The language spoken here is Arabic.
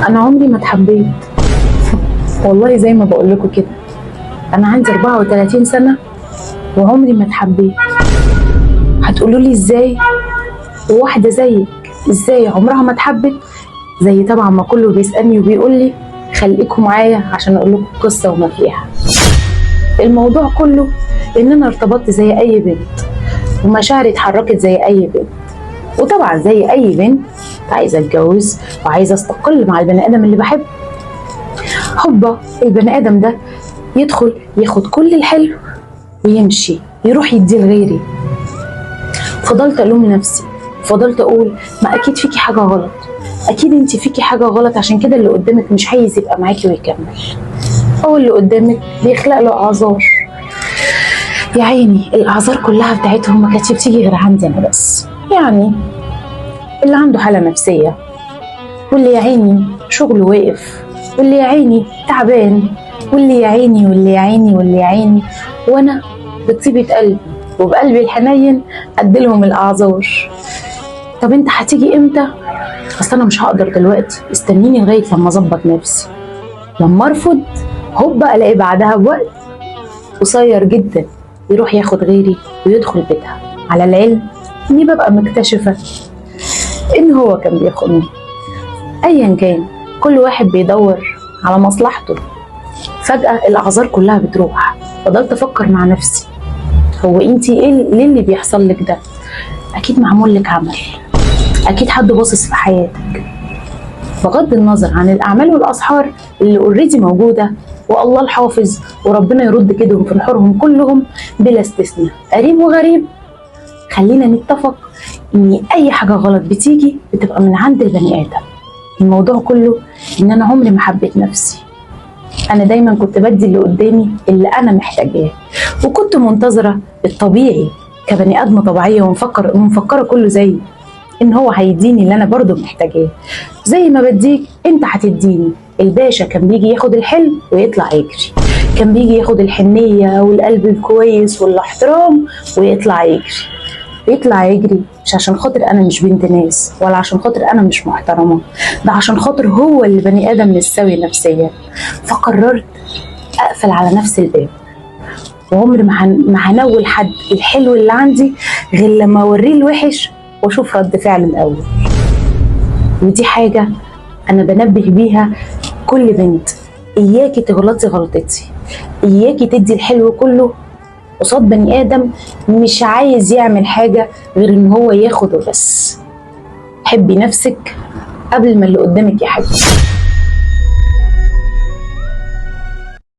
انا عمري ما اتحبيت. والله زي ما بقول لكم كده، انا عندي 34 سنه وعمري ما اتحبيت. هتقولوا لي ازاي؟ وواحده زيك ازاي عمرها ما اتحبت؟ زي طبعا ما كله بيسالني وبيقول لي خليكم معايا عشان اقول لكم قصه وما فيها. الموضوع كله ان انا ارتبطت زي اي بنت، ومشاعري اتحركت زي اي بنت، وطبعا زي اي بنت عايزه اتجوز وعايزه استقل مع البني ادم اللي بحبه. هوبا البني ادم ده يدخل ياخد كل الحلو ويمشي يروح يديه لغيري. فضلت الوم نفسي، فضلت اقول ما اكيد فيكي حاجه غلط، اكيد انت فيكي حاجه غلط عشان كده اللي قدامك مش عايز يبقى معاكي ويكمل، او اللي قدامك بيخلق له اعذار. يا عيني الاعذار كلها بتاعتهم ما كانتش بتيجي غير عندي انا بس. يعني اللي عنده حاله نفسيه، واللي يا عيني شغله واقف، واللي يا عيني تعبان، واللي يا عيني واللي يا عيني واللي يا عيني، وانا بطيبة قلبي وبقلبي الحنين اديلهم الاعذار. طب انت هتيجي امتى؟ اصل انا مش هقدر دلوقتي، استنيني لغايه لما اظبط نفسي. لما ارفض هوبا الاقي بعدها بوقت قصير جدا يروح ياخد غيري ويدخل بيتها، على العلم اني ببقى مكتشفه ان هو كان بيخوني. ايا كان كل واحد بيدور على مصلحته. فجأة الاعذار كلها بتروح. فضلت افكر مع نفسي، هو انتي ليه اللي بيحصل لك ده؟ اكيد معمول لك عمل، اكيد حد باصص في حياتك. بغض النظر عن الاعمال والاسحار اللي اوريدي موجوده، والله الحافظ وربنا يرد كدهم في نحورهم كلهم بلا استثناء، قريب وغريب. خلينا نتفق ان اي حاجه غلط بتيجي بتبقى من عند البني ادم. الموضوع كله ان انا عمري ما حبيت نفسي. انا دايما كنت بدي اللي قدامي اللي انا محتاجاه، وكنت منتظره الطبيعي كبني ادمه طبيعيه ومفكره كله زيي ان هو هيديني اللي انا برضو محتاجاه. زي ما بديك انت هتديني. الباشا كان بيجي ياخد الحلم ويطلع يجري، كان بيجي ياخد الحنيه والقلب الكويس والاحترام ويطلع يجري. يطلع يجري مش عشان خاطر انا مش بنت ناس، ولا عشان خاطر انا مش محترمه، ده عشان خاطر هو اللي بني ادم مش سوي نفسيا. فقررت اقفل على نفس الباب، وعمري ما هنول حد الحلو اللي عندي غير لما اوريه الوحش واشوف رد فعل الاول. ودي حاجه انا بنبه بيها كل بنت، اياكي تغلطي غلطتي، اياكي تدي الحلو كله قصاد بني ادم مش عايز يعمل حاجه غير ان هو ياخده بس. حبي نفسك قبل ما اللي قدامك يحبك.